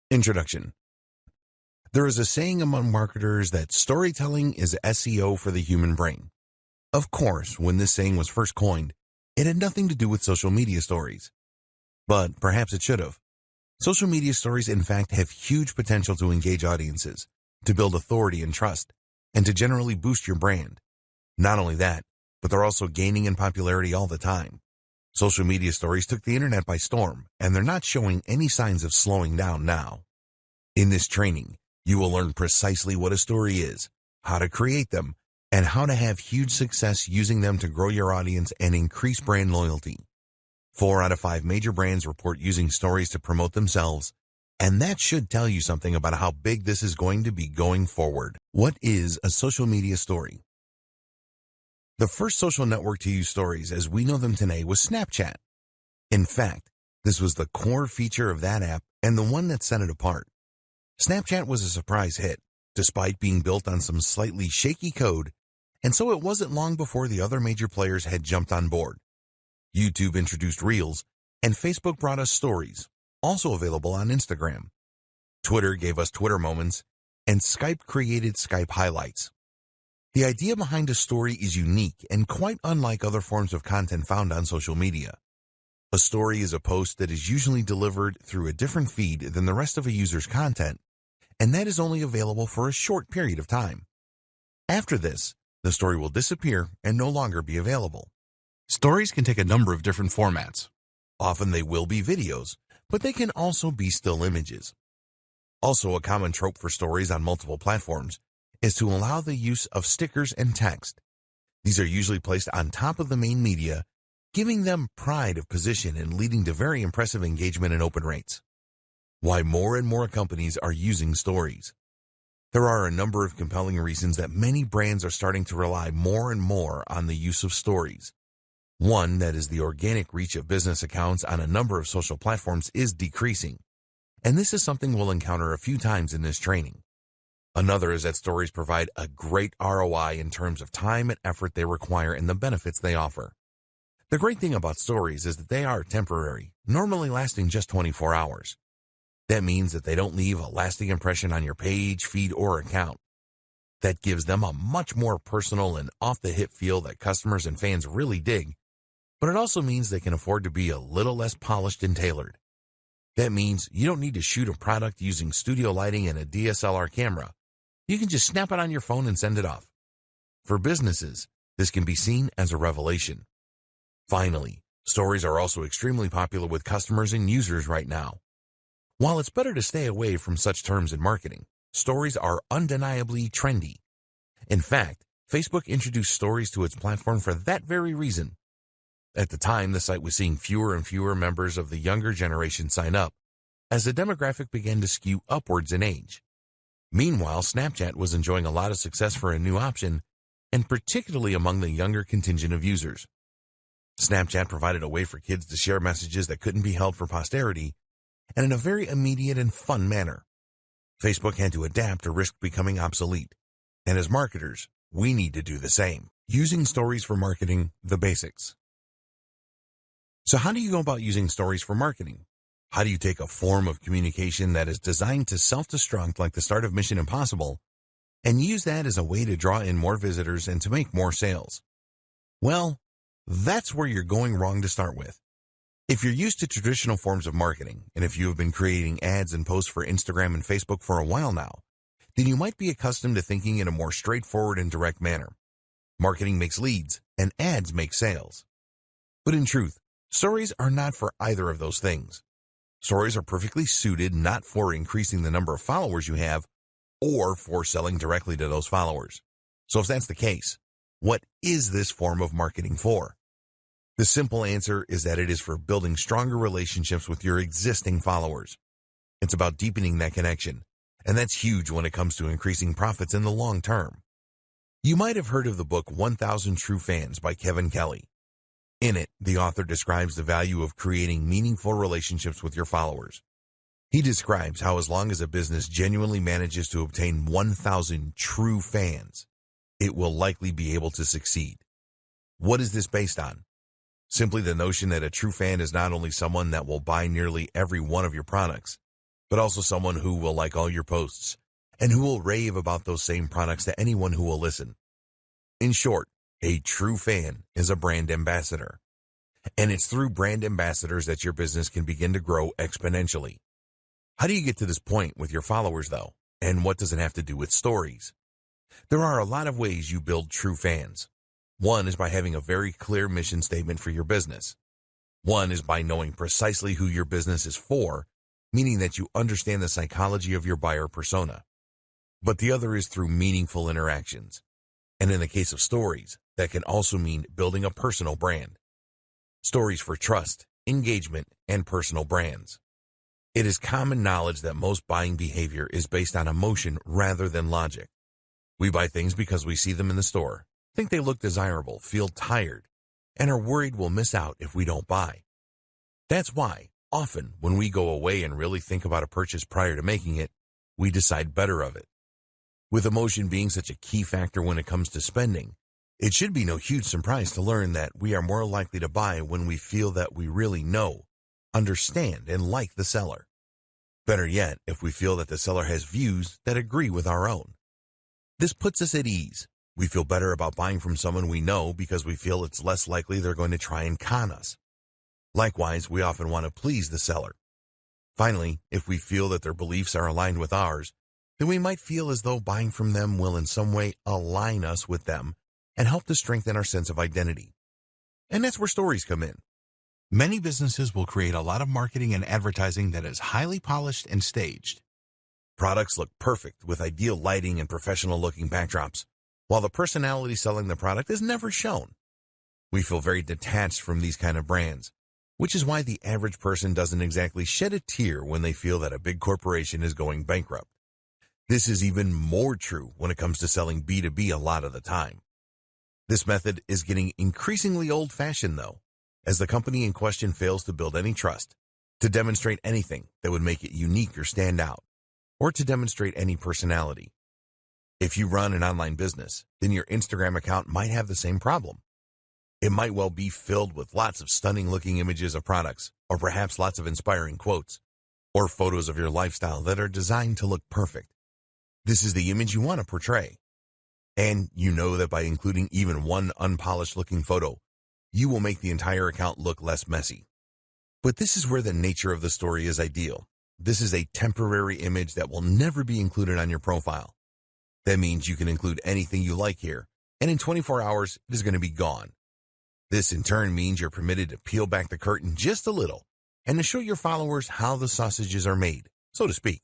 Introduction. There is a saying among marketers that storytelling is SEO for the human brain. Of course, when this saying was first coined, it had nothing to do with social media stories. But perhaps it should have. Social media stories, in fact, have huge potential to engage audiences, to build authority and trust, and to generally boost your brand. Not only that, but they're also gaining in popularity all the time. Social media stories took the internet by storm, and they're not showing any signs of slowing down now. In this training, you will learn precisely what a story is, how to create them, and how to have huge success using them to grow your audience and increase brand loyalty. 4 out of 5 major brands report using stories to promote themselves, and that should tell you something about how big this is going to be going forward. What is a social media story? The first social network to use stories as we know them today was Snapchat. In fact, this was the core feature of that app and the one that set it apart. Snapchat was a surprise hit, despite being built on some slightly shaky code, and so it wasn't long before the other major players had jumped on board. YouTube introduced Reels, and Facebook brought us Stories, also available on Instagram. Twitter gave us Twitter Moments, and Skype created Skype Highlights. The idea behind a story is unique and quite unlike other forms of content found on social media. A story is a post that is usually delivered through a different feed than the rest of a user's content, and that is only available for a short period of time. After this, the story will disappear and no longer be available. Stories can take a number of different formats. Often they will be videos, but they can also be still images. Also, a common trope for stories on multiple platforms is to allow the use of stickers and text. These are usually placed on top of the main media, giving them pride of position and leading to very impressive engagement and open rates. Why more and more companies are using stories. There are a number of compelling reasons that many brands are starting to rely more and more on the use of stories. One, that is the organic reach of business accounts on a number of social platforms is decreasing, and this is something we'll encounter a few times in this training. Another is that stories provide a great ROI in terms of time and effort they require and the benefits they offer. The great thing about stories is that they are temporary, normally lasting just 24 hours. That means that they don't leave a lasting impression on your page, feed, or account. That gives them a much more personal and off-the-hip feel that customers and fans really dig, but it also means they can afford to be a little less polished and tailored. That means you don't need to shoot a product using studio lighting and a DSLR camera. You can just snap it on your phone and send it off. For businesses, this can be seen as a revelation. Finally, stories are also extremely popular with customers and users right now. While it's better to stay away from such terms in marketing, stories are undeniably trendy. In fact, Facebook introduced stories to its platform for that very reason. At the time, the site was seeing fewer and fewer members of the younger generation sign up, as the demographic began to skew upwards in age. Meanwhile, Snapchat was enjoying a lot of success for a new option, and particularly among the younger contingent of users. Snapchat provided a way for kids to share messages that couldn't be held for posterity, and in a very immediate and fun manner. Facebook had to adapt or risk becoming obsolete, and as marketers, we need to do the same. Using stories for marketing, the basics. So how do you go about using stories for marketing? How do you take a form of communication that is designed to self-destruct like the start of Mission Impossible and use that as a way to draw in more visitors and to make more sales? Well, that's where you're going wrong to start with. If you're used to traditional forms of marketing, and if you have been creating ads and posts for Instagram and Facebook for a while now, then you might be accustomed to thinking in a more straightforward and direct manner. Marketing makes leads, and ads make sales. But in truth, stories are not for either of those things. Stories are perfectly suited not for increasing the number of followers you have or for selling directly to those followers. So if that's the case, what is this form of marketing for? The simple answer is that it is for building stronger relationships with your existing followers. It's about deepening that connection, and that's huge when it comes to increasing profits in the long term. You might have heard of the book 1,000 True Fans by Kevin Kelly. In it, the author describes the value of creating meaningful relationships with your followers. He describes how as long as a business genuinely manages to obtain 1,000 true fans, it will likely be able to succeed. What is this based on? Simply the notion that a true fan is not only someone that will buy nearly every one of your products, but also someone who will like all your posts and who will rave about those same products to anyone who will listen. In short, a true fan is a brand ambassador. And it's through brand ambassadors that your business can begin to grow exponentially. How do you get to this point with your followers, though? And what does it have to do with stories? There are a lot of ways you build true fans. One is by having a very clear mission statement for your business. One is by knowing precisely who your business is for, meaning that you understand the psychology of your buyer persona. But the other is through meaningful interactions. And in the case of stories, that can also mean building a personal brand. Stories for trust, engagement, and personal brands. It is common knowledge that most buying behavior is based on emotion rather than logic. We buy things because we see them in the store, think they look desirable, feel tired, and are worried we'll miss out if we don't buy. That's why, often, when we go away and really think about a purchase prior to making it, we decide better of it. With emotion being such a key factor when it comes to spending, it should be no huge surprise to learn that we are more likely to buy when we feel that we really know, understand, and like the seller. Better yet, if we feel that the seller has views that agree with our own. This puts us at ease. We feel better about buying from someone we know because we feel it's less likely they're going to try and con us. Likewise, we often want to please the seller. Finally, if we feel that their beliefs are aligned with ours, then we might feel as though buying from them will in some way align us with them and help to strengthen our sense of identity. And that's where stories come in. Many businesses will create a lot of marketing and advertising that is highly polished and staged. Products look perfect with ideal lighting and professional-looking backdrops, while the personality selling the product is never shown. We feel very detached from these kind of brands, which is why the average person doesn't exactly shed a tear when they feel that a big corporation is going bankrupt. This is even more true when it comes to selling B2B a lot of the time. This method is getting increasingly old-fashioned, though, as the company in question fails to build any trust, to demonstrate anything that would make it unique or stand out, or to demonstrate any personality. If you run an online business, then your Instagram account might have the same problem. It might well be filled with lots of stunning-looking images of products, or perhaps lots of inspiring quotes, or photos of your lifestyle that are designed to look perfect. This is the image you want to portray. And you know that by including even one unpolished-looking photo, you will make the entire account look less messy. But this is where the nature of the story is ideal. This is a temporary image that will never be included on your profile. That means you can include anything you like here, and in 24 hours, it is going to be gone. This in turn means you're permitted to peel back the curtain just a little and to show your followers how the sausages are made, so to speak.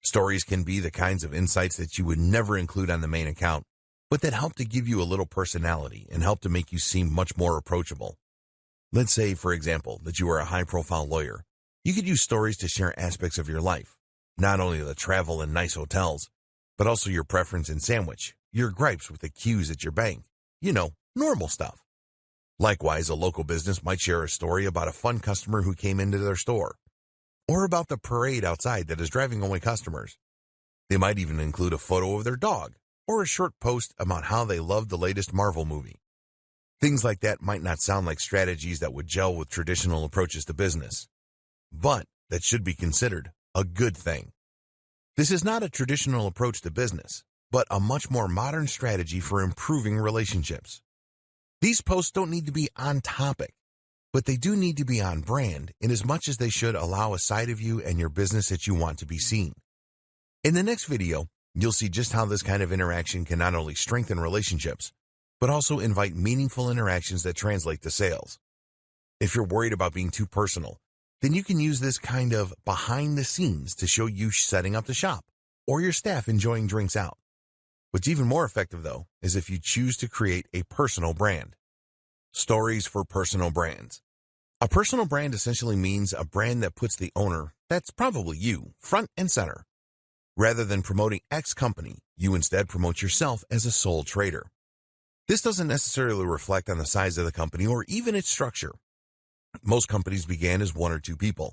Stories can be the kinds of insights that you would never include on the main account, but that help to give you a little personality and help to make you seem much more approachable. Let's say, for example, that you are a high-profile lawyer. You could use stories to share aspects of your life, not only the travel and nice hotels, but also your preference in sandwich, your gripes with the queues at your bank, normal stuff. Likewise, a local business might share a story about a fun customer who came into their store, or about the parade outside that is driving away customers. They might even include a photo of their dog, or a short post about how they loved the latest Marvel movie. Things like that might not sound like strategies that would gel with traditional approaches to business, but that should be considered a good thing. This is not a traditional approach to business, but a much more modern strategy for improving relationships. These posts don't need to be on topic, but they do need to be on brand in as much as they should allow a side of you and your business that you want to be seen. In the next video, you'll see just how this kind of interaction can not only strengthen relationships, but also invite meaningful interactions that translate to sales. If you're worried about being too personal, then you can use this kind of behind the scenes to show you setting up the shop, or your staff enjoying drinks out. What's even more effective, though, is if you choose to create a personal brand. Stories for personal brands. A personal brand essentially means a brand that puts the owner, that's probably you, front and center. Rather than promoting X company, you instead promote yourself as a sole trader. This doesn't necessarily reflect on the size of the company or even its structure. Most companies began as one or two people.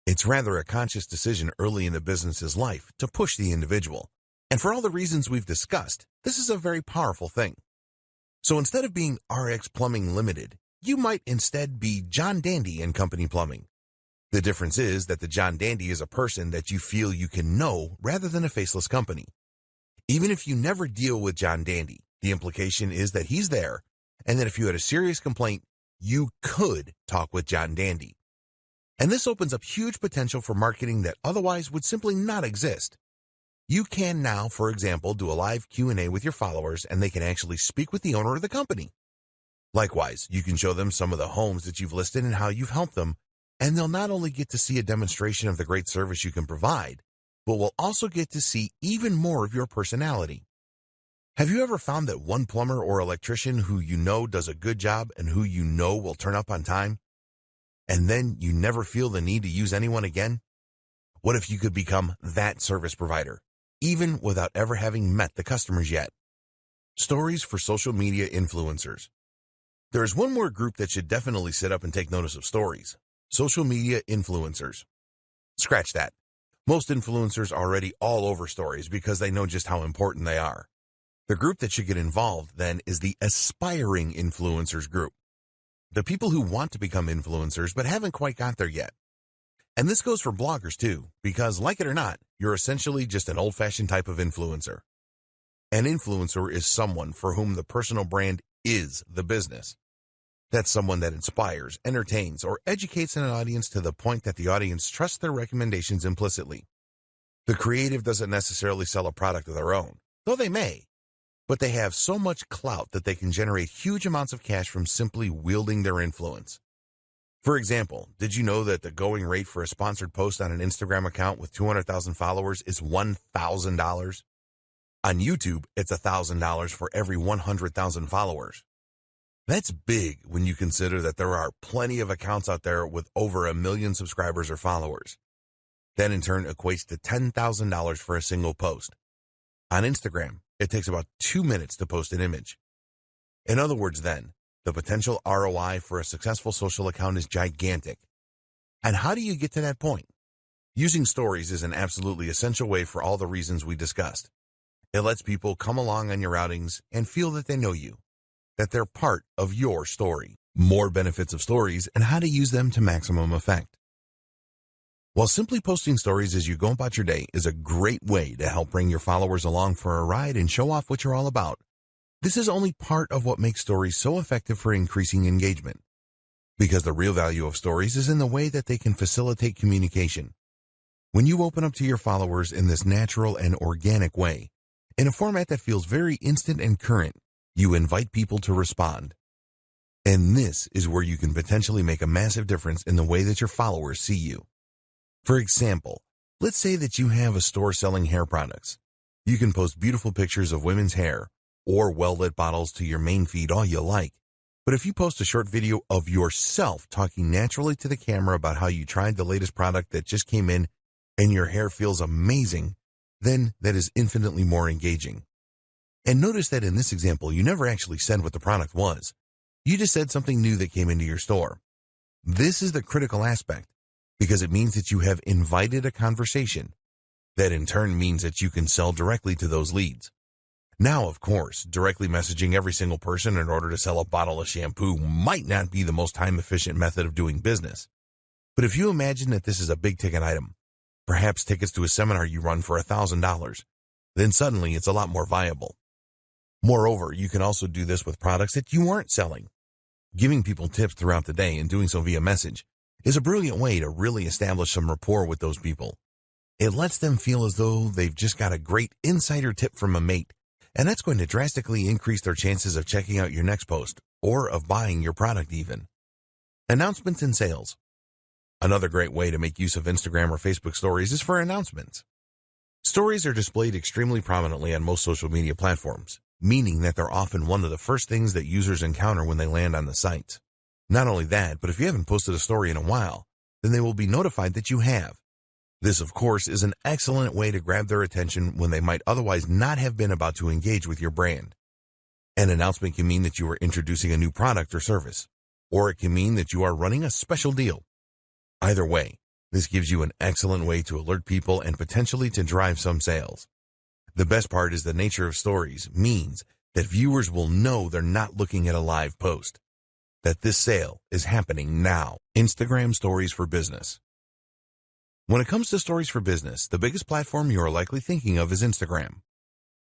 It's rather a conscious decision early in the business's life to push the individual. And for all the reasons we've discussed, this is a very powerful thing. So instead of being RX Plumbing Limited, you might instead be John Dandy and Company Plumbing. The difference is that the John Dandy is a person that you feel you can know rather than a faceless company. Even if you never deal with John Dandy, the implication is that he's there, and that if you had a serious complaint, you could talk with John Dandy. And this opens up huge potential for marketing that otherwise would simply not exist. You can now, for example, do a live Q&A with your followers, and they can actually speak with the owner of the company. Likewise, you can show them some of the homes that you've listed and how you've helped them, and they'll not only get to see a demonstration of the great service you can provide, but will also get to see even more of your personality. Have you ever found that one plumber or electrician who you know does a good job and who you know will turn up on time, and then you never feel the need to use anyone again? What if you could become that service provider, even without ever having met the customers yet? Stories for social media influencers. There is one more group that should definitely sit up and take notice of stories: social media influencers. Scratch that. Most influencers are already all over stories because they know just how important they are. The group that should get involved, then, is the aspiring influencers group. The people who want to become influencers but haven't quite got there yet. And this goes for bloggers too, because like it or not, you're essentially just an old-fashioned type of influencer. An influencer is someone for whom the personal brand is the business. That's someone that inspires, entertains, or educates an audience to the point that the audience trusts their recommendations implicitly. The creative doesn't necessarily sell a product of their own, though they may. But they have so much clout that they can generate huge amounts of cash from simply wielding their influence. For example, did you know that the going rate for a sponsored post on an Instagram account with 200,000 followers is $1,000? On YouTube, it's $1,000 for every 100,000 followers. That's big when you consider that there are plenty of accounts out there with over 1 million subscribers or followers. That in turn equates to $10,000 for a single post. On Instagram, it takes about 2 minutes to post an image. In other words, then, the potential ROI for a successful social account is gigantic. And how do you get to that point? Using stories is an absolutely essential way for all the reasons we discussed. It lets people come along on your outings and feel that they know you, that they're part of your story. More benefits of stories and how to use them to maximum effect. While simply posting stories as you go about your day is a great way to help bring your followers along for a ride and show off what you're all about, this is only part of what makes stories so effective for increasing engagement. Because the real value of stories is in the way that they can facilitate communication. When you open up to your followers in this natural and organic way, in a format that feels very instant and current, you invite people to respond. And this is where you can potentially make a massive difference in the way that your followers see you. For example, let's say that you have a store selling hair products. You can post beautiful pictures of women's hair or well-lit bottles to your main feed all you like. But if you post a short video of yourself talking naturally to the camera about how you tried the latest product that just came in and your hair feels amazing, then that is infinitely more engaging. And notice that in this example, you never actually said what the product was. You just said something new that came into your store. This is the critical aspect, because it means that you have invited a conversation. That in turn means that you can sell directly to those leads. Now, of course, directly messaging every single person in order to sell a bottle of shampoo might not be the most time-efficient method of doing business. But if you imagine that this is a big-ticket item, perhaps tickets to a seminar you run for $1,000, then suddenly it's a lot more viable. Moreover, you can also do this with products that you aren't selling. Giving people tips throughout the day and doing so via message is a brilliant way to really establish some rapport with those people. It lets them feel as though they've just got a great insider tip from a mate, and that's going to drastically increase their chances of checking out your next post or of buying your product even. Announcements and sales. Another great way to make use of Instagram or Facebook stories is for announcements. Stories are displayed extremely prominently on most social media platforms, meaning that they're often one of the first things that users encounter when they land on the site. Not only that, but if you haven't posted a story in a while, then they will be notified that you have. This, of course, is an excellent way to grab their attention when they might otherwise not have been about to engage with your brand. An announcement can mean that you are introducing a new product or service, or it can mean that you are running a special deal. Either way, this gives you an excellent way to alert people and potentially to drive some sales. The best part is the nature of stories means that viewers will know they're not looking at a live post, that this sale is happening now. Instagram stories for business. When it comes to stories for business, the biggest platform you are likely thinking of is Instagram.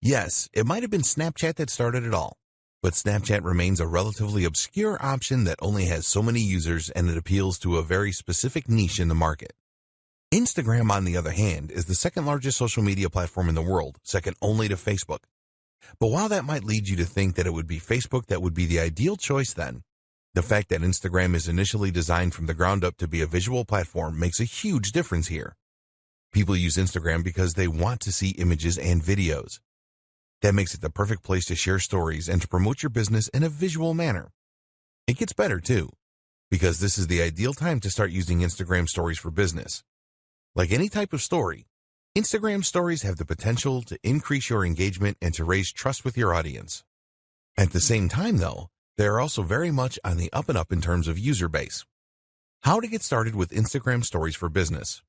Yes, it might have been Snapchat that started it all, but Snapchat remains a relatively obscure option that only has so many users and it appeals to a very specific niche in the market. Instagram, on the other hand, is the second largest social media platform in the world, second only to Facebook. But while that might lead you to think that it would be Facebook that would be the ideal choice then, the fact that Instagram is initially designed from the ground up to be a visual platform makes a huge difference here. People use Instagram because they want to see images and videos. That makes it the perfect place to share stories and to promote your business in a visual manner. It gets better too, because this is the ideal time to start using Instagram stories for business. Like any type of story, Instagram stories have the potential to increase your engagement and to raise trust with your audience. At the same time though, they are also very much on the up and up in terms of user base. How to get started with Instagram stories for business.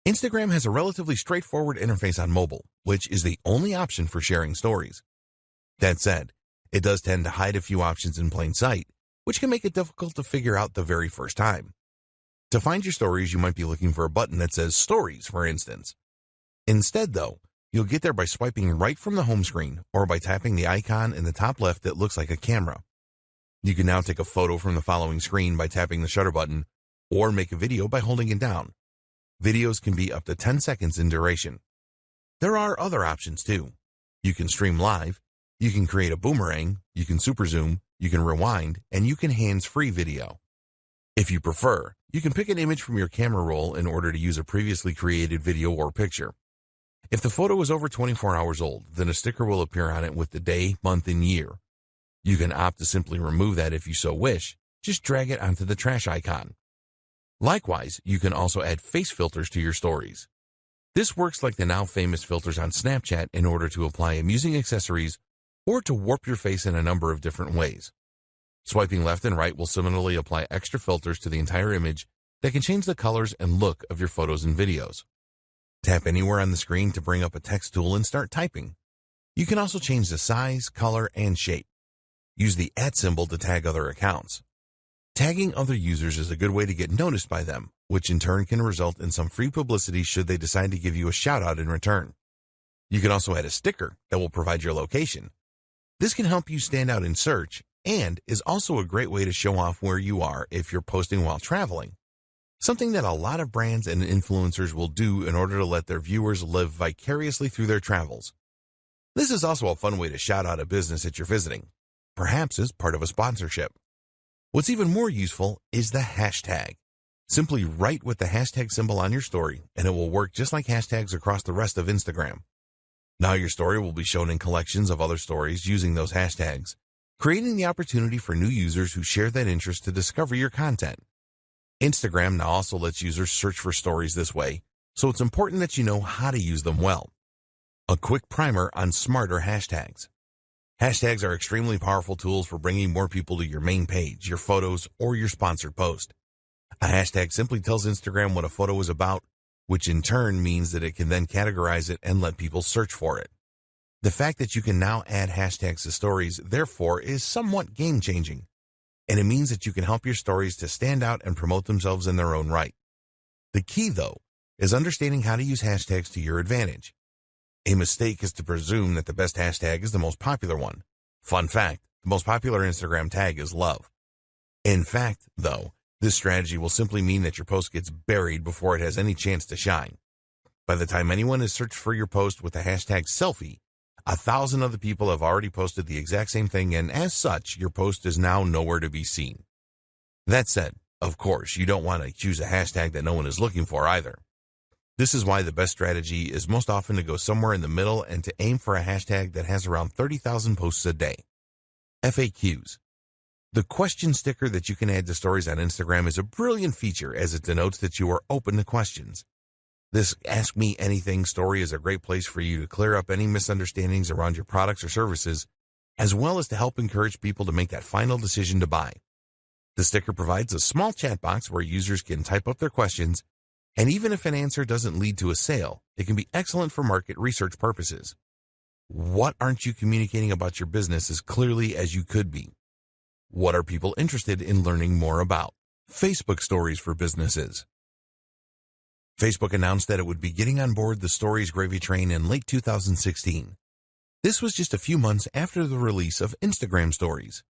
Instagram has a relatively straightforward interface on mobile, which is the only option for sharing stories. That said, it does tend to hide a few options in plain sight, which can make it difficult to figure out the very first time. To find your stories, you might be looking for a button that says Stories, for instance. Instead, though, you'll get there by swiping right from the home screen or by tapping the icon in the top left that looks like a camera. You can now take a photo from the following screen by tapping the shutter button or make a video by holding it down. Videos can be up to 10 seconds in duration. There are other options too. You can stream live, you can create a boomerang, you can super zoom, you can rewind, and you can hands-free video. If you prefer, you can pick an image from your camera roll in order to use a previously created video or picture. If the photo is over 24 hours old, then a sticker will appear on it with the day, month, and year. You can opt to simply remove that if you so wish. Just drag it onto the trash icon. Likewise, you can also add face filters to your stories. This works like the now famous filters on Snapchat in order to apply amusing accessories or to warp your face in a number of different ways. Swiping left and right will similarly apply extra filters to the entire image that can change the colors and look of your photos and videos. Tap anywhere on the screen to bring up a text tool and start typing. You can also change the size, color, and shape. Use the @ symbol to tag other accounts. Tagging other users is a good way to get noticed by them, which in turn can result in some free publicity should they decide to give you a shout-out in return. You can also add a sticker that will provide your location. This can help you stand out in search and is also a great way to show off where you are if you're posting while traveling, something that a lot of brands and influencers will do in order to let their viewers live vicariously through their travels. This is also a fun way to shout out a business that you're visiting, perhaps as part of a sponsorship. What's even more useful is the hashtag. Simply write with the hashtag symbol on your story, and it will work just like hashtags across the rest of Instagram. Now your story will be shown in collections of other stories using those hashtags, creating the opportunity for new users who share that interest to discover your content. Instagram now also lets users search for stories this way, so it's important that you know how to use them well. A quick primer on smarter hashtags. Hashtags are extremely powerful tools for bringing more people to your main page, your photos, or your sponsored post. A hashtag simply tells Instagram what a photo is about, which in turn means that it can then categorize it and let people search for it. The fact that you can now add hashtags to stories, therefore, is somewhat game-changing, and it means that you can help your stories to stand out and promote themselves in their own right. The key, though, is understanding how to use hashtags to your advantage. A mistake is to presume that the best hashtag is the most popular one. Fun fact, the most popular Instagram tag is love. In fact, though, this strategy will simply mean that your post gets buried before it has any chance to shine. By the time anyone has searched for your post with the hashtag selfie, 1,000 other people have already posted the exact same thing, and as such, your post is now nowhere to be seen. That said, of course, you don't want to choose a hashtag that no one is looking for either. This is why the best strategy is most often to go somewhere in the middle and to aim for a hashtag that has around 30,000 posts a day. FAQs. The question sticker that you can add to stories on Instagram is a brilliant feature as it denotes that you are open to questions. This Ask Me Anything story is a great place for you to clear up any misunderstandings around your products or services, as well as to help encourage people to make that final decision to buy. The sticker provides a small chat box where users can type up their questions, and even if an answer doesn't lead to a sale, it can be excellent for market research purposes. What aren't you communicating about your business as clearly as you could be? What are people interested in learning more about? Facebook stories for businesses. Facebook announced that it would be getting on board the Stories gravy train in late 2016. This was just a few months after the release of Instagram Stories.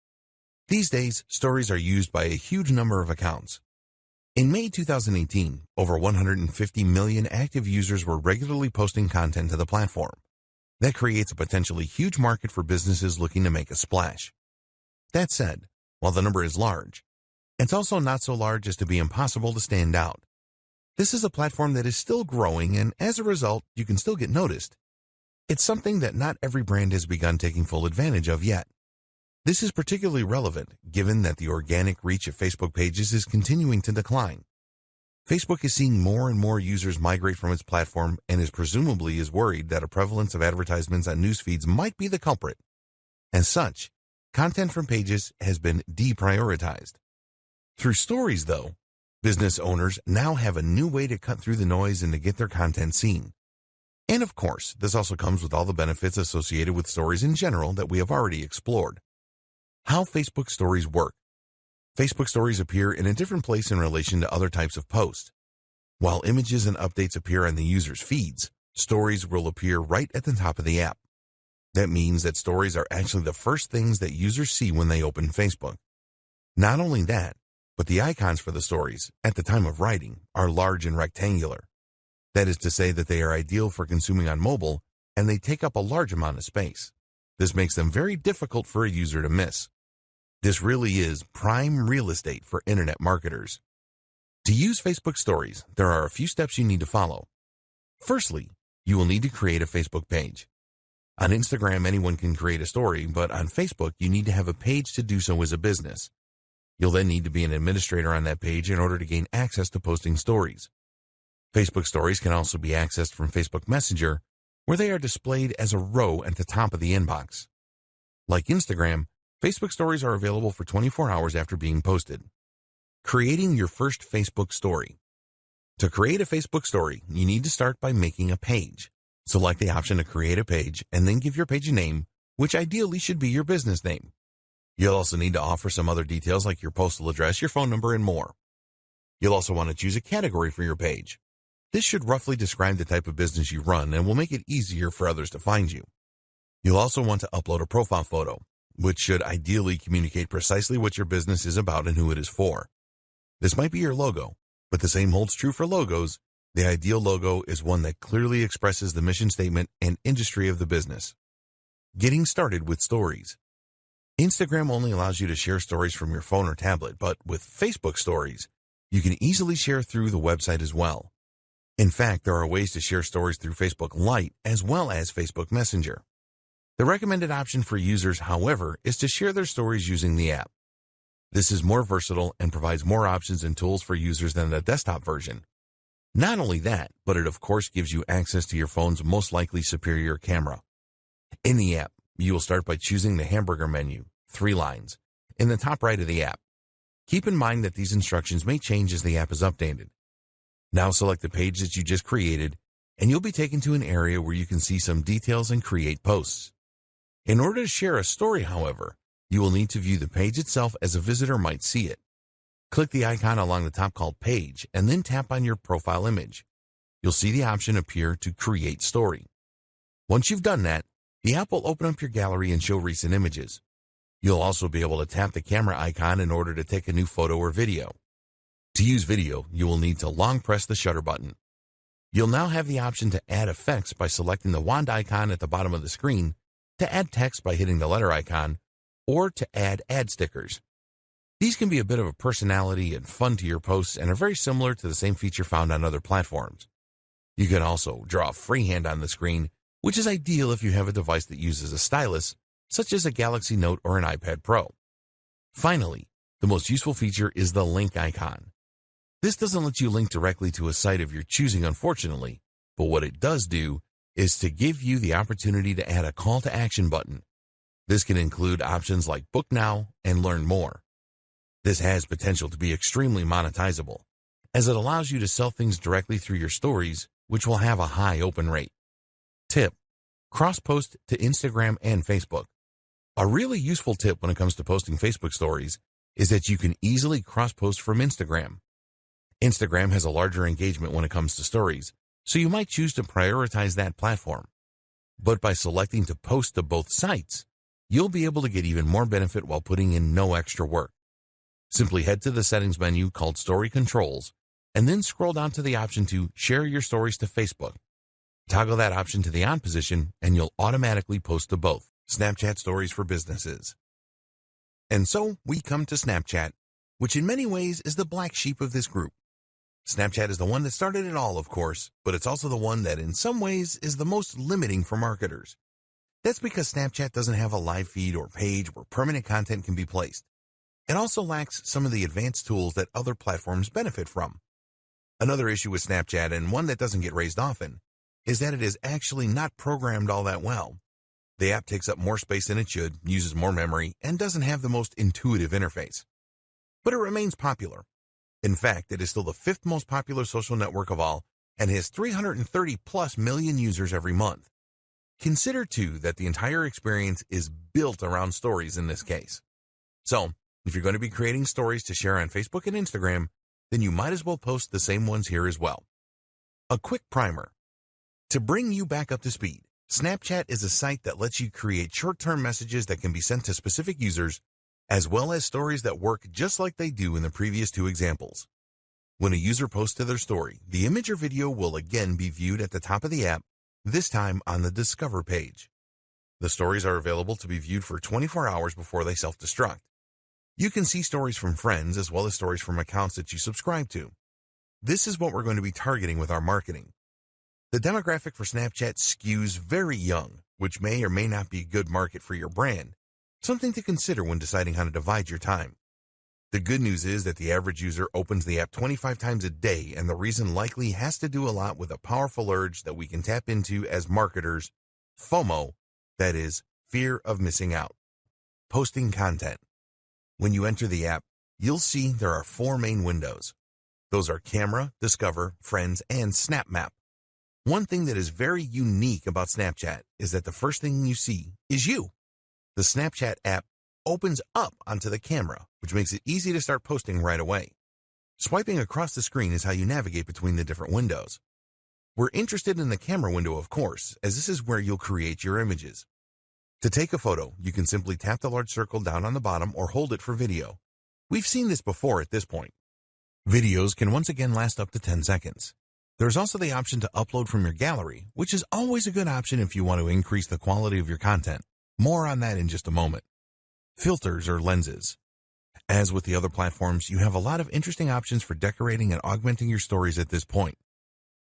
These days, Stories are used by a huge number of accounts. In May 2018, over 150 million active users were regularly posting content to the platform. That creates a potentially huge market for businesses looking to make a splash. That said, while the number is large, it's also not so large as to be impossible to stand out. This is a platform that is still growing, and as a result, you can still get noticed. It's something that not every brand has begun taking full advantage of yet. This is particularly relevant given that the organic reach of Facebook pages is continuing to decline. Facebook is seeing more and more users migrate from its platform and presumably is worried that a prevalence of advertisements on news feeds might be the culprit. As such, content from pages has been deprioritized. Through Stories, though, business owners now have a new way to cut through the noise and to get their content seen. And of course, this also comes with all the benefits associated with Stories in general that we have already explored. How Facebook Stories work. Facebook Stories appear in a different place in relation to other types of posts. While images and updates appear on the user's feeds, Stories will appear right at the top of the app. That means that Stories are actually the first things that users see when they open Facebook. Not only that, but the icons for the stories, at the time of writing, are large and rectangular. That is to say that they are ideal for consuming on mobile, and they take up a large amount of space. This makes them very difficult for a user to miss. This really is prime real estate for internet marketers. To use Facebook Stories, there are a few steps you need to follow. Firstly, you will need to create a Facebook page. On Instagram, anyone can create a story, but on Facebook, you need to have a page to do so as a business. You'll then need to be an administrator on that page in order to gain access to posting stories. Facebook Stories can also be accessed from Facebook Messenger, where they are displayed as a row at the top of the inbox. Like Instagram, Facebook Stories are available for 24 hours after being posted. Creating your first Facebook story. To create a Facebook story, you need to start by making a page. Select the option to create a page and then give your page a name, which ideally should be your business name. You'll also need to offer some other details like your postal address, your phone number, and more. You'll also want to choose a category for your page. This should roughly describe the type of business you run and will make it easier for others to find you. You'll also want to upload a profile photo, which should ideally communicate precisely what your business is about and who it is for. This might be your logo, but the same holds true for logos. The ideal logo is one that clearly expresses the mission statement and industry of the business. Getting started with stories. Instagram only allows you to share stories from your phone or tablet, but with Facebook Stories, you can easily share through the website as well. In fact, there are ways to share stories through Facebook Lite as well as Facebook Messenger. The recommended option for users, however, is to share their stories using the app. This is more versatile and provides more options and tools for users than the desktop version. Not only that, but it of course gives you access to your phone's most likely superior camera. In the app, you will start by choosing the hamburger menu, 3 lines, in the top right of the app. Keep in mind that these instructions may change as the app is updated. Now select the page that you just created, and you'll be taken to an area where you can see some details and create posts. In order to share a story, however, you will need to view the page itself as a visitor might see it. Click the icon along the top called Page, and then tap on your profile image. You'll see the option appear to Create Story. Once you've done that, the app will open up your gallery and show recent images. You'll also be able to tap the camera icon in order to take a new photo or video. To use video, you will need to long press the shutter button. You'll now have the option to add effects by selecting the wand icon at the bottom of the screen, to add text by hitting the letter icon, or to add ad stickers. These can be a bit of a personality and fun to your posts and are very similar to the same feature found on other platforms. You can also draw freehand on the screen, which is ideal if you have a device that uses a stylus, such as a Galaxy Note or an iPad Pro. Finally, the most useful feature is the link icon. This doesn't let you link directly to a site of your choosing, unfortunately, but what it does do is to give you the opportunity to add a call to action button. This can include options like Book Now and Learn More. This has potential to be extremely monetizable, as it allows you to sell things directly through your stories, which will have a high open rate. Tip: cross-post to Instagram and Facebook. A really useful tip when it comes to posting Facebook stories is that you can easily cross-post from Instagram. Instagram has a larger engagement when it comes to stories, so you might choose to prioritize that platform. But by selecting to post to both sites, you'll be able to get even more benefit while putting in no extra work. Simply head to the settings menu called Story Controls, and then scroll down to the option to share your stories to Facebook. Toggle that option to the on position, and you'll automatically post to both. Snapchat Stories for Businesses. And so we come to Snapchat, which in many ways is the black sheep of this group. Snapchat is the one that started it all, of course, but it's also the one that in some ways is the most limiting for marketers. That's because Snapchat doesn't have a live feed or page where permanent content can be placed. It also lacks some of the advanced tools that other platforms benefit from. Another issue with Snapchat, and one that doesn't get raised often, is that it is actually not programmed all that well. The app takes up more space than it should, uses more memory, and doesn't have the most intuitive interface. But it remains popular. In fact, it is still the 5th most popular social network of all and has 330 plus million users every month. Consider, too, that the entire experience is built around stories in this case. So, if you're going to be creating stories to share on Facebook and Instagram, then you might as well post the same ones here as well. A quick primer. To bring you back up to speed, Snapchat is a site that lets you create short-term messages that can be sent to specific users, as well as stories that work just like they do in the previous 2 examples. When a user posts to their story, the image or video will again be viewed at the top of the app, this time on the Discover page. The stories are available to be viewed for 24 hours before they self-destruct. You can see stories from friends as well as stories from accounts that you subscribe to. This is what we're going to be targeting with our marketing. The demographic for Snapchat skews very young, which may or may not be a good market for your brand. Something to consider when deciding how to divide your time. The good news is that the average user opens the app 25 times a day, and the reason likely has to do a lot with a powerful urge that we can tap into as marketers, FOMO, that is, fear of missing out. Posting content. When you enter the app, you'll see there are 4 main windows. Those are Camera, Discover, Friends, and Snap Map. One thing that is very unique about Snapchat is that the first thing you see is you. The Snapchat app opens up onto the camera, which makes it easy to start posting right away. Swiping across the screen is how you navigate between the different windows. We're interested in the camera window, of course, as this is where you'll create your images. To take a photo, you can simply tap the large circle down on the bottom or hold it for video. We've seen this before at this point. Videos can once again last up to 10 seconds. There's also the option to upload from your gallery, which is always a good option if you want to increase the quality of your content. More on that in just a moment. Filters or lenses. As with the other platforms, you have a lot of interesting options for decorating and augmenting your stories at this point.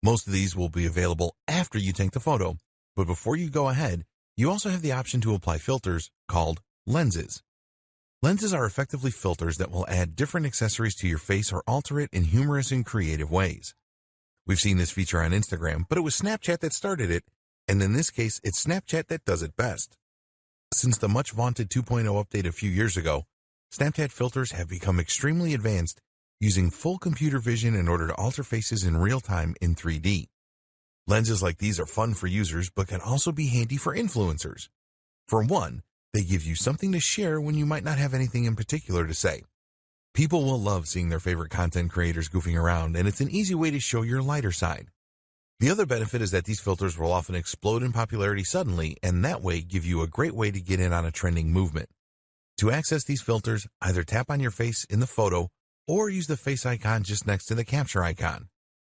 Most of these will be available after you take the photo, but before you go ahead, you also have the option to apply filters called lenses. Lenses are effectively filters that will add different accessories to your face or alter it in humorous and creative ways. We've seen this feature on Instagram, but it was Snapchat that started it, and in this case, it's Snapchat that does it best. Since the much-vaunted 2.0 update a few years ago, Snapchat filters have become extremely advanced, using full computer vision in order to alter faces in real time in 3D. Lenses like these are fun for users, but can also be handy for influencers. For one, they give you something to share when you might not have anything in particular to say. People will love seeing their favorite content creators goofing around, and it's an easy way to show your lighter side. The other benefit is that these filters will often explode in popularity suddenly, and that way give you a great way to get in on a trending movement. To access these filters, either tap on your face in the photo or use the face icon just next to the capture icon.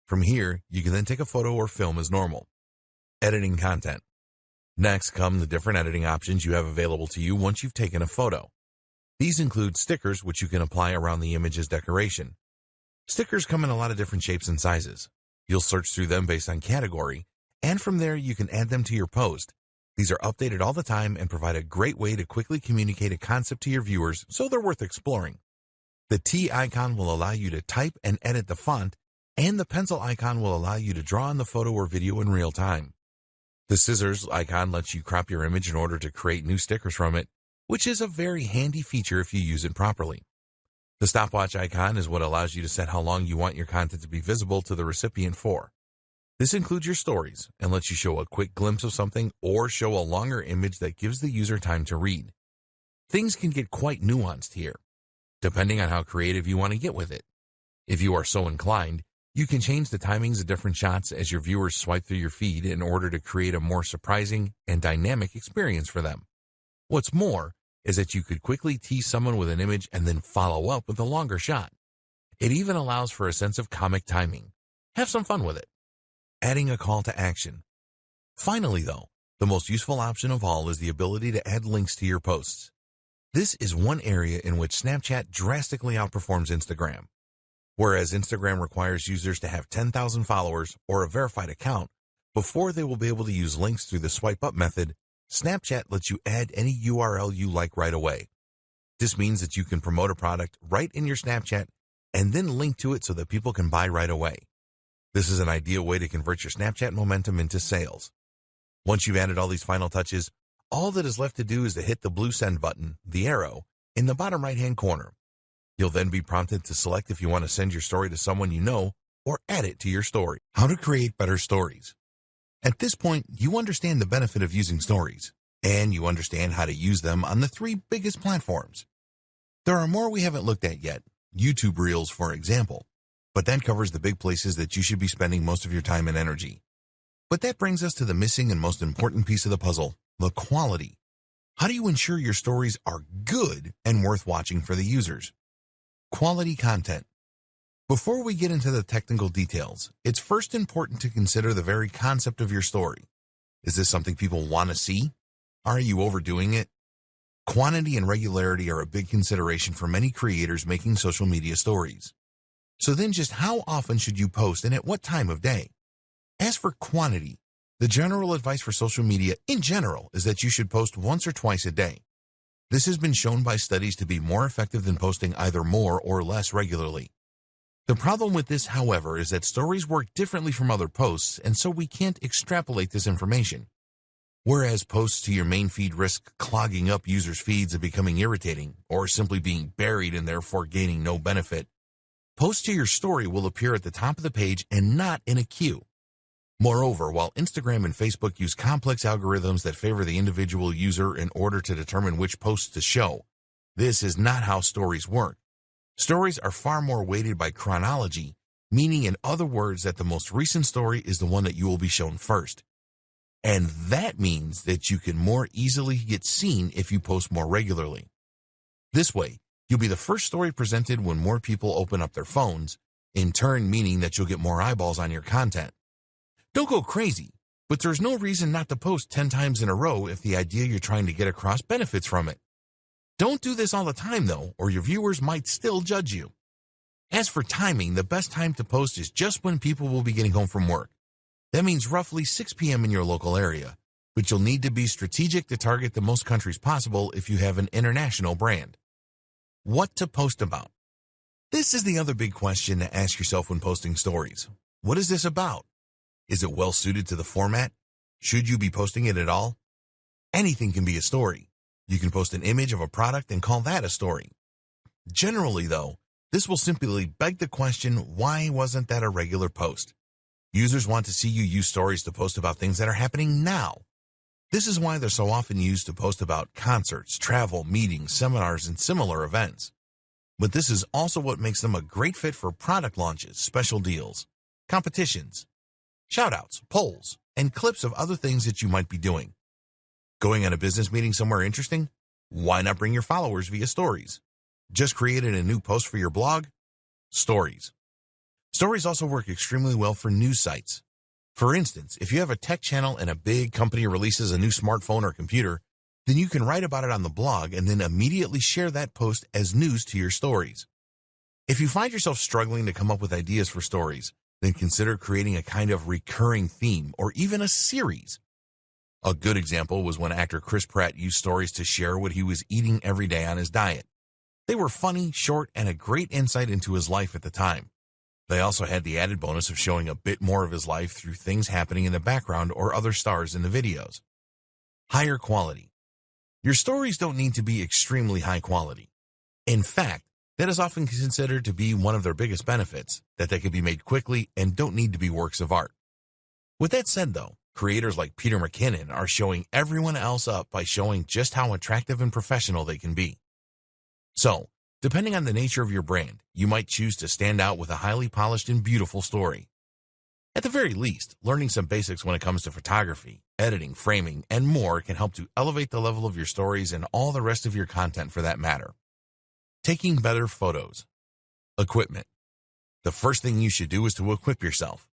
From here, you can then take a photo or film as normal. Editing content. Next come the different editing options you have available to you once you've taken a photo. These include stickers, which you can apply around the image's decoration. Stickers come in a lot of different shapes and sizes. You'll search through them based on category, and from there you can add them to your post. These are updated all the time and provide a great way to quickly communicate a concept to your viewers, so they're worth exploring. The T icon will allow you to type and edit the font, and the pencil icon will allow you to draw on the photo or video in real time. The scissors icon lets you crop your image in order to create new stickers from it, which is a very handy feature if you use it properly. The stopwatch icon is what allows you to set how long you want your content to be visible to the recipient for. This includes your stories and lets you show a quick glimpse of something or show a longer image that gives the user time to read. Things can get quite nuanced here, depending on how creative you want to get with it. If you are so inclined, you can change the timings of different shots as your viewers swipe through your feed in order to create a more surprising and dynamic experience for them. What's more is that you could quickly tease someone with an image and then follow up with a longer shot. It even allows for a sense of comic timing. Have some fun with it. Adding a call to action. Finally, though, the most useful option of all is the ability to add links to your posts. This is one area in which Snapchat drastically outperforms Instagram. Whereas Instagram requires users to have 10,000 followers or a verified account before they will be able to use links through the swipe up method, Snapchat lets you add any URL you like right away. This means that you can promote a product right in your Snapchat and then link to it so that people can buy right away. This is an ideal way to convert your Snapchat momentum into sales. Once you've added all these final touches, all that is left to do is to hit the blue send button, the arrow, in the bottom right-hand corner. You'll then be prompted to select if you want to send your story to someone you know or add it to your story. How to create better stories. At this point, you understand the benefit of using stories, and you understand how to use them on the 3 biggest platforms. There are more we haven't looked at yet, YouTube Reels, for example, but that covers the big places that you should be spending most of your time and energy. But that brings us to the missing and most important piece of the puzzle, the quality. How do you ensure your stories are good and worth watching for the users? Quality content. Before we get into the technical details, it's first important to consider the very concept of your story. Is this something people want to see? Are you overdoing it? Quantity and regularity are a big consideration for many creators making social media stories. So then just how often should you post and at what time of day? As for quantity, the general advice for social media in general is that you should post once or twice a day. This has been shown by studies to be more effective than posting either more or less regularly. The problem with this, however, is that stories work differently from other posts, and so we can't extrapolate this information. Whereas posts to your main feed risk clogging up users' feeds and becoming irritating, or simply being buried and therefore gaining no benefit, posts to your story will appear at the top of the page and not in a queue. Moreover, while Instagram and Facebook use complex algorithms that favor the individual user in order to determine which posts to show, this is not how stories work. Stories are far more weighted by chronology, meaning in other words that the most recent story is the one that you will be shown first. And that means that you can more easily get seen if you post more regularly. This way, you'll be the first story presented when more people open up their phones, in turn meaning that you'll get more eyeballs on your content. Don't go crazy, but there's no reason not to post 10 times in a row if the idea you're trying to get across benefits from it. Don't do this all the time, though, or your viewers might still judge you. As for timing, the best time to post is just when people will be getting home from work. That means roughly 6 p.m. in your local area, but you'll need to be strategic to target the most countries possible if you have an international brand. What to post about? This is the other big question to ask yourself when posting stories. What is this about? Is it well suited to the format? Should you be posting it at all? Anything can be a story. You can post an image of a product and call that a story. Generally, though, this will simply beg the question, why wasn't that a regular post? Users want to see you use stories to post about things that are happening now. This is why they're so often used to post about concerts, travel, meetings, seminars, and similar events. But this is also what makes them a great fit for product launches, special deals, competitions, shoutouts, polls, and clips of other things that you might be doing. Going on a business meeting somewhere interesting? Why not bring your followers via stories? Just created a new post for your blog? Stories. Stories also work extremely well for news sites. For instance, if you have a tech channel and a big company releases a new smartphone or computer, then you can write about it on the blog and then immediately share that post as news to your stories. If you find yourself struggling to come up with ideas for stories, then consider creating a kind of recurring theme or even a series. A good example was when actor Chris Pratt used stories to share what he was eating every day on his diet. They were funny, short, and a great insight into his life at the time. They also had the added bonus of showing a bit more of his life through things happening in the background or other stars in the videos. Higher quality. Your stories don't need to be extremely high quality. In fact, that is often considered to be one of their biggest benefits, that they can be made quickly and don't need to be works of art. With that said, though, creators like Peter McKinnon are showing everyone else up by showing just how attractive and professional they can be. So, Depending on the nature of your brand, you might choose to stand out with a highly polished and beautiful story. At the very least, learning some basics when it comes to photography, editing, framing, and more can help to elevate the level of your stories and all the rest of your content for that matter. Taking better photos. Equipment. The first thing you should do is to equip yourself.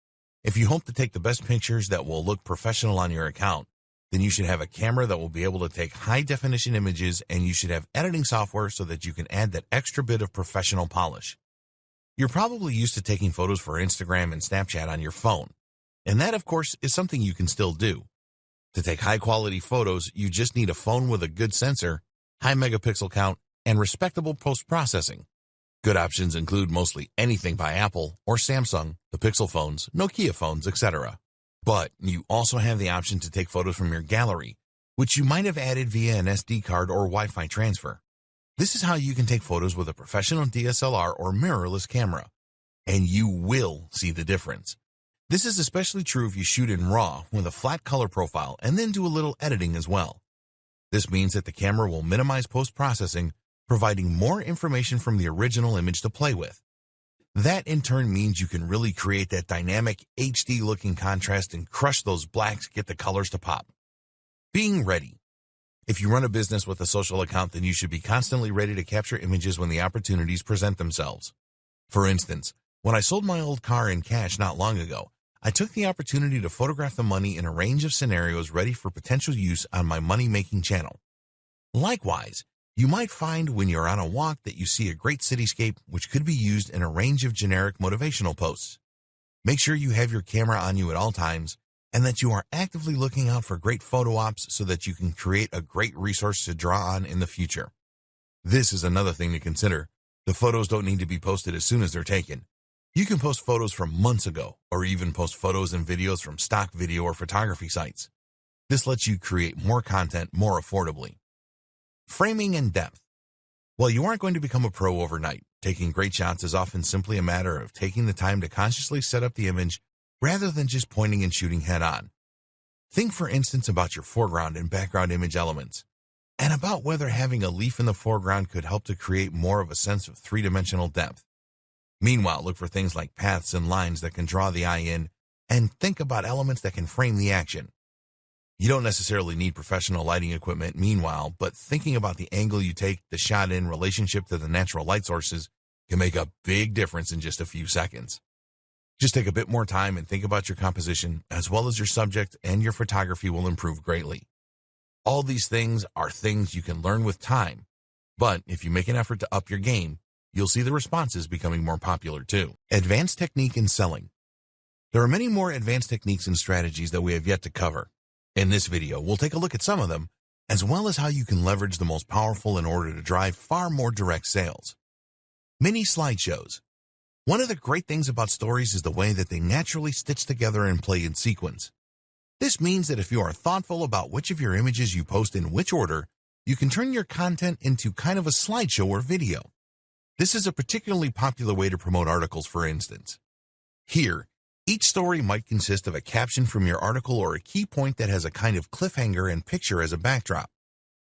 If you hope to take the best pictures that will look professional on your account, then you should have a camera that will be able to take high-definition images, and you should have editing software so that you can add that extra bit of professional polish. You're probably used to taking photos for Instagram and Snapchat on your phone, and that, of course, is something you can still do. To take high-quality photos, you just need a phone with a good sensor, high megapixel count, and respectable post-processing. Good options include mostly anything by Apple or Samsung, the Pixel phones, Nokia phones, etc. But you also have the option to take photos from your gallery, which you might have added via an SD card or Wi-Fi transfer. This is how you can take photos with a professional DSLR or mirrorless camera, and you will see the difference. This is especially true if you shoot in RAW with a flat color profile and then do a little editing as well. This means that the camera will minimize post-processing, providing more information from the original image to play with. That in turn means you can really create that dynamic HD-looking contrast and crush those blacks, get the colors to pop. Being ready. If you run a business with a social account, then you should be constantly ready to capture images when the opportunities present themselves. For instance, when I sold my old car in cash not long ago, I took the opportunity to photograph the money in a range of scenarios ready for potential use on my money-making channel. Likewise, you might find when you're on a walk that you see a great cityscape which could be used in a range of generic motivational posts. Make sure you have your camera on you at all times and that you are actively looking out for great photo ops so that you can create a great resource to draw on in the future. This is another thing to consider. The photos don't need to be posted as soon as they're taken. You can post photos from months ago or even post photos and videos from stock video or photography sites. This lets you create more content more affordably. Framing and depth. While you aren't going to become a pro overnight, taking great shots is often simply a matter of taking the time to consciously set up the image rather than just pointing and shooting head-on. Think, for instance, about your foreground and background image elements, and about whether having a leaf in the foreground could help to create more of a sense of three-dimensional depth. Meanwhile, look for things like paths and lines that can draw the eye in, and think about elements that can frame the action. You don't necessarily need professional lighting equipment meanwhile, but thinking about the angle you take the shot in relationship to the natural light sources can make a big difference in just a few seconds. Just take a bit more time and think about your composition, as well as your subject, and your photography will improve greatly. All these things are things you can learn with time, but if you make an effort to up your game, you'll see the responses becoming more popular too. Advanced technique in selling. There are many more advanced techniques and strategies that we have yet to cover. In this video, we'll take a look at some of them, as well as how you can leverage the most powerful in order to drive far more direct sales. Mini slideshows. One of the great things about stories is the way that they naturally stitch together and play in sequence. This means that if you are thoughtful about which of your images you post in which order, you can turn your content into kind of a slideshow or video. This is a particularly popular way to promote articles, for instance. Here, each story might consist of a caption from your article or a key point that has a kind of cliffhanger and picture as a backdrop.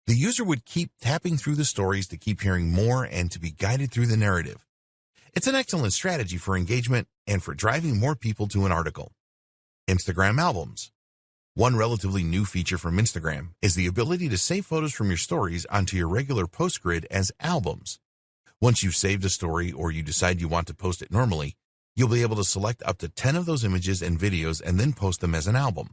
The user would keep tapping through the stories to keep hearing more and to be guided through the narrative. It's an excellent strategy for engagement and for driving more people to an article. Instagram albums. One relatively new feature from Instagram is the ability to save photos from your stories onto your regular post grid as albums. Once you've saved a story or you decide you want to post it normally, you'll be able to select up to 10 of those images and videos and then post them as an album.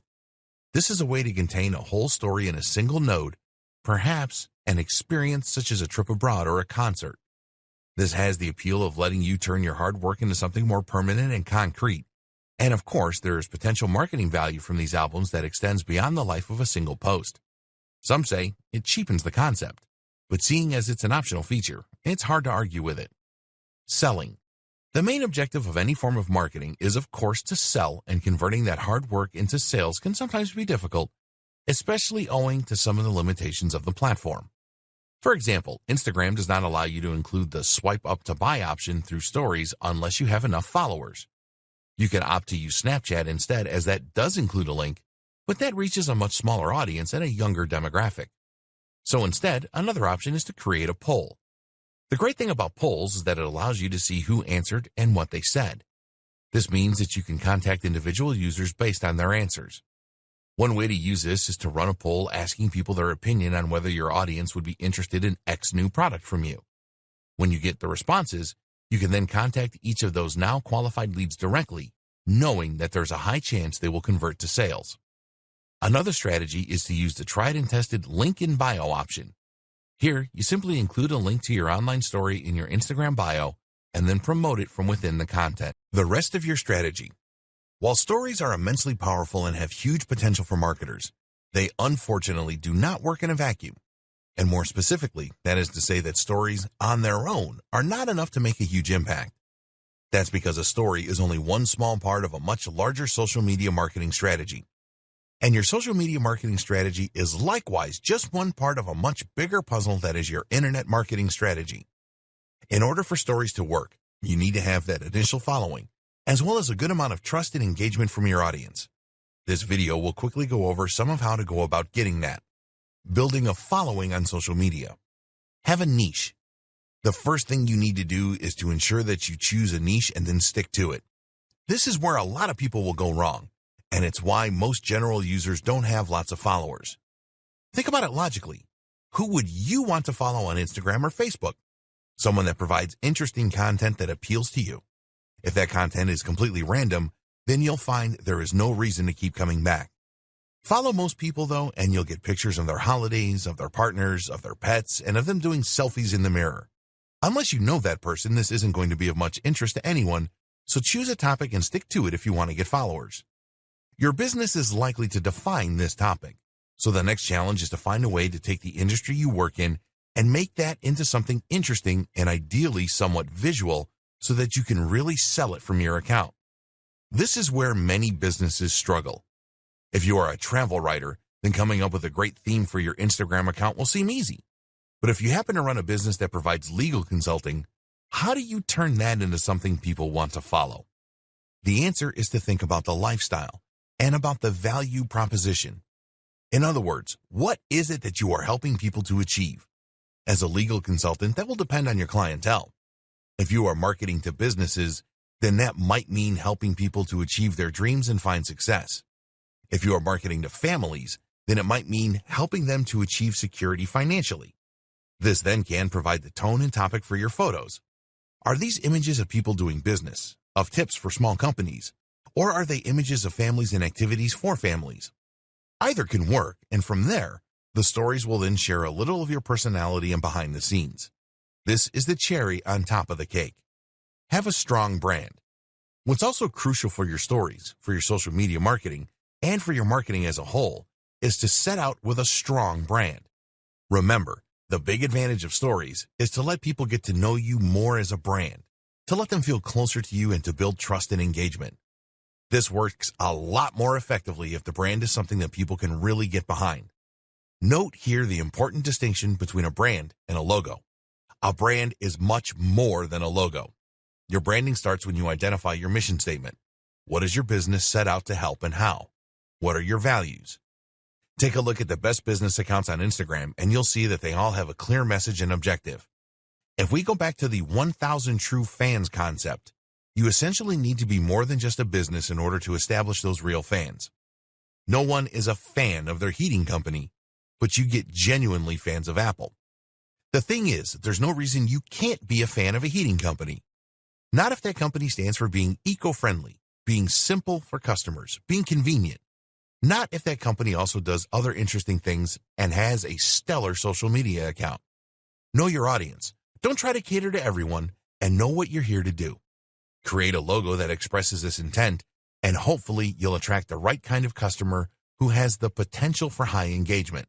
This is a way to contain a whole story in a single node, perhaps an experience such as a trip abroad or a concert. This has the appeal of letting you turn your hard work into something more permanent and concrete. And of course, there is potential marketing value from these albums that extends beyond the life of a single post. Some say it cheapens the concept, but seeing as it's an optional feature, it's hard to argue with it. Selling. The main objective of any form of marketing is, of course, to sell, and converting that hard work into sales can sometimes be difficult, especially owing to some of the limitations of the platform. For example, Instagram does not allow you to include the swipe up to buy option through stories unless you have enough followers. You can opt to use Snapchat instead, as that does include a link, but that reaches a much smaller audience and a younger demographic. So instead, another option is to create a poll. The great thing about polls is that it allows you to see who answered and what they said. This means that you can contact individual users based on their answers. One way to use this is to run a poll asking people their opinion on whether your audience would be interested in X new product from you. When you get the responses, you can then contact each of those now qualified leads directly, knowing that there's a high chance they will convert to sales. Another strategy is to use the tried and tested link in bio option. Here, you simply include a link to your online story in your Instagram bio and then promote it from within the content. The rest of your strategy. While stories are immensely powerful and have huge potential for marketers, they unfortunately do not work in a vacuum. And more specifically, that is to say that stories on their own are not enough to make a huge impact. That's because a story is only one small part of a much larger social media marketing strategy. And your social media marketing strategy is likewise just one part of a much bigger puzzle that is your internet marketing strategy. In order for stories to work, you need to have that initial following, as well as a good amount of trust and engagement from your audience. This video will quickly go over some of how to go about getting that. Building a following on social media. Have a niche. The first thing you need to do is to ensure that you choose a niche and then stick to it. This is where a lot of people will go wrong, and it's why most general users don't have lots of followers. Think about it logically. Who would you want to follow on Instagram or Facebook? Someone that provides interesting content that appeals to you. If that content is completely random, then you'll find there is no reason to keep coming back. Follow most people, though, and you'll get pictures of their holidays, of their partners, of their pets, and of them doing selfies in the mirror. Unless you know that person, this isn't going to be of much interest to anyone, so choose a topic and stick to it if you want to get followers. Your business is likely to define this topic, so the next challenge is to find a way to take the industry you work in and make that into something interesting and ideally somewhat visual so that you can really sell it from your account. This is where many businesses struggle. If you are a travel writer, then coming up with a great theme for your Instagram account will seem easy. But if you happen to run a business that provides legal consulting, how do you turn that into something people want to follow? The answer is to think about the lifestyle and about the value proposition. In other words, what is it that you are helping people to achieve? As a legal consultant, that will depend on your clientele. If you are marketing to businesses, then that might mean helping people to achieve their dreams and find success. If you are marketing to families, then it might mean helping them to achieve security financially. This then can provide the tone and topic for your photos. Are these images of people doing business, of tips for small companies, or are they images of families and activities for families? Either can work, and from there, the stories will then share a little of your personality and behind the scenes. This is the cherry on top of the cake. Have a strong brand. What's also crucial for your stories, for your social media marketing, and for your marketing as a whole, is to set out with a strong brand. Remember, the big advantage of stories is to let people get to know you more as a brand, to let them feel closer to you and to build trust and engagement. This works a lot more effectively if the brand is something that people can really get behind. Note here the important distinction between a brand and a logo. A brand is much more than a logo. Your branding starts when you identify your mission statement. What is your business set out to help and how? What are your values? Take a look at the best business accounts on Instagram and you'll see that they all have a clear message and objective. If we go back to the 1,000 true fans concept, you essentially need to be more than just a business in order to establish those real fans. No one is a fan of their heating company, but you get genuinely fans of Apple. The thing is, there's no reason you can't be a fan of a heating company. Not if that company stands for being eco-friendly, being simple for customers, being convenient. Not if that company also does other interesting things and has a stellar social media account. Know your audience. Don't try to cater to everyone, and know what you're here to do. Create a logo that expresses this intent, and hopefully you'll attract the right kind of customer who has the potential for high engagement.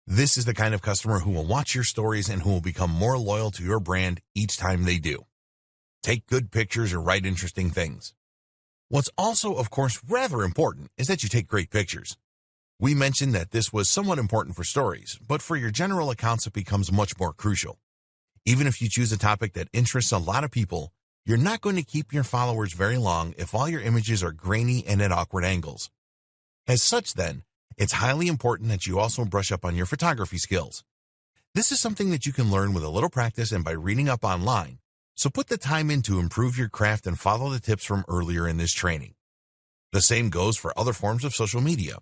This is the kind of customer who will watch your stories and who will become more loyal to your brand each time they do. Take good pictures or write interesting things. What's also, of course, rather important is that you take great pictures. We mentioned that this was somewhat important for stories, but for your general accounts it becomes much more crucial. Even if you choose a topic that interests a lot of people, you're not going to keep your followers very long if all your images are grainy and at awkward angles. As such then, it's highly important that you also brush up on your photography skills. This is something that you can learn with a little practice and by reading up online, so put the time in to improve your craft and follow the tips from earlier in this training. The same goes for other forms of social media.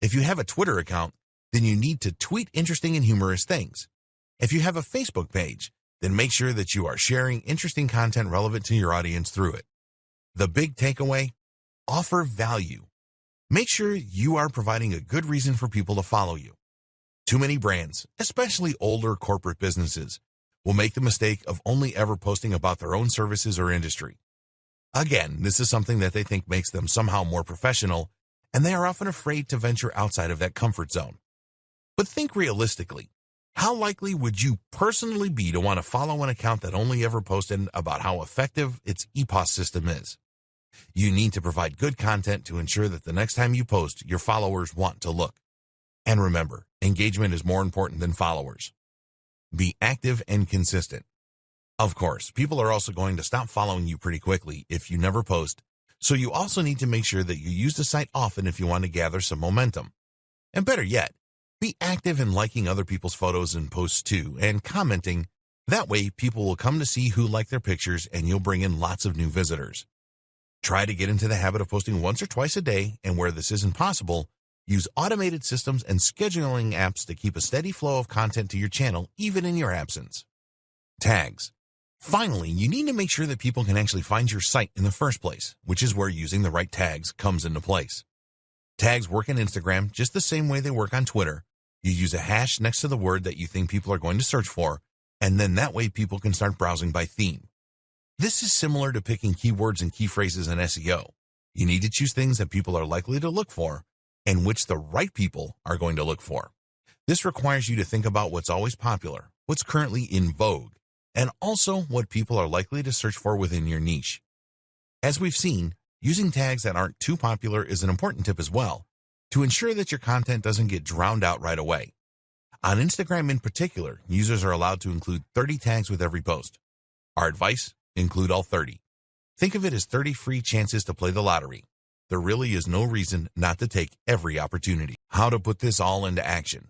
If you have a Twitter account, then you need to tweet interesting and humorous things. If you have a Facebook page, then make sure that you are sharing interesting content relevant to your audience through it. The big takeaway: offer value. Make sure you are providing a good reason for people to follow you. Too many brands, especially older corporate businesses, will make the mistake of only ever posting about their own services or industry. Again, this is something that they think makes them somehow more professional, and they are often afraid to venture outside of that comfort zone. But think realistically. How likely would you personally be to want to follow an account that only ever posted about how effective its EPOS system is? You need to provide good content to ensure that the next time you post, your followers want to look. And remember, engagement is more important than followers. Be active and consistent. Of course, people are also going to stop following you pretty quickly if you never post, so you also need to make sure that you use the site often if you want to gather some momentum. And better yet, be active in liking other people's photos and posts too, and commenting. That way, people will come to see who like their pictures and you'll bring in lots of new visitors. Try to get into the habit of posting once or twice a day, and where this isn't possible, use automated systems and scheduling apps to keep a steady flow of content to your channel even in your absence. Tags. Finally, you need to make sure that people can actually find your site in the first place, which is where using the right tags comes into place. Tags work in Instagram just the same way they work on Twitter. You use a hash next to the word that you think people are going to search for, and then that way people can start browsing by theme. This is similar to picking keywords and key phrases in SEO. You need to choose things that people are likely to look for, and which the right people are going to look for. This requires you to think about what's always popular, what's currently in vogue, and also what people are likely to search for within your niche. As we've seen, using tags that aren't too popular is an important tip as well, to ensure that your content doesn't get drowned out right away. On Instagram in particular, users are allowed to include 30 tags with every post. Our advice: include all 30. Think of it as 30 free chances to play the lottery. There really is no reason not to take every opportunity. How to put this all into action.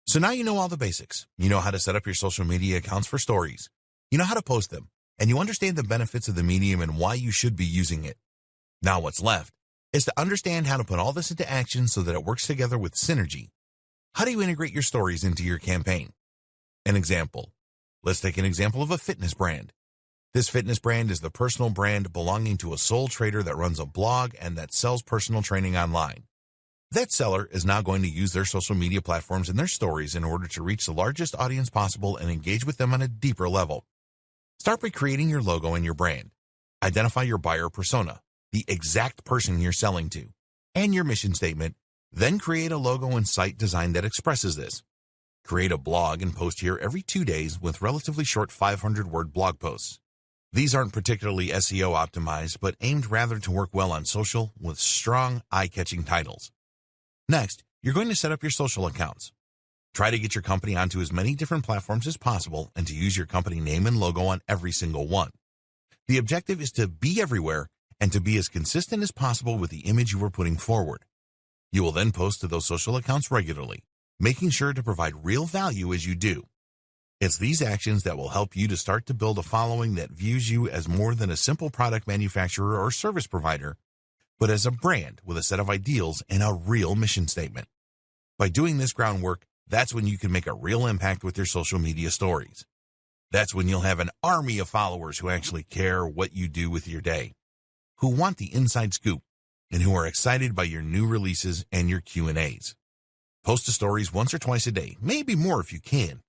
So now you know all the basics. You know how to set up your social media accounts for stories. You know how to post them, and you understand the benefits of the medium and why you should be using it. Now what's left is to understand how to put all this into action so that it works together with synergy. How do you integrate your stories into your campaign? An example. Let's take an example of a fitness brand. This fitness brand is the personal brand belonging to a sole trader that runs a blog and that sells personal training online. That seller is now going to use their social media platforms and their stories in order to reach the largest audience possible and engage with them on a deeper level. Start by creating your logo and your brand. Identify your buyer persona, the exact person you're selling to, and your mission statement. Then create a logo and site design that expresses this. Create a blog and post here every 2 days with relatively short 500-word blog posts. These aren't particularly SEO optimized, but aimed rather to work well on social with strong, eye-catching titles. Next, you're going to set up your social accounts. Try to get your company onto as many different platforms as possible and to use your company name and logo on every single one. The objective is to be everywhere and to be as consistent as possible with the image you are putting forward. You will then post to those social accounts regularly, making sure to provide real value as you do. It's these actions that will help you to start to build a following that views you as more than a simple product manufacturer or service provider, but as a brand with a set of ideals and a real mission statement. By doing this groundwork, that's when you can make a real impact with your social media stories. That's when you'll have an army of followers who actually care what you do with your day, who want the inside scoop, and who are excited by your new releases and your Q&As. Post to stories once or twice a day, maybe more if you can,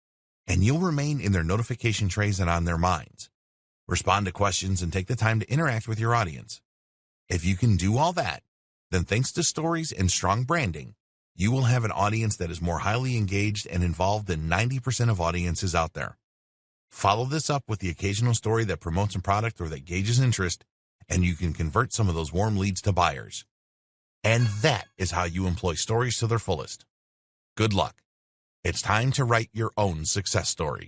and you'll remain in their notification trays and on their minds. Respond to questions and take the time to interact with your audience. If you can do all that, then thanks to stories and strong branding, you will have an audience that is more highly engaged and involved than 90% of audiences out there. Follow this up with the occasional story that promotes a product or that gauges interest, and you can convert some of those warm leads to buyers. And that is how you employ stories to their fullest. Good luck. It's time to write your own success story.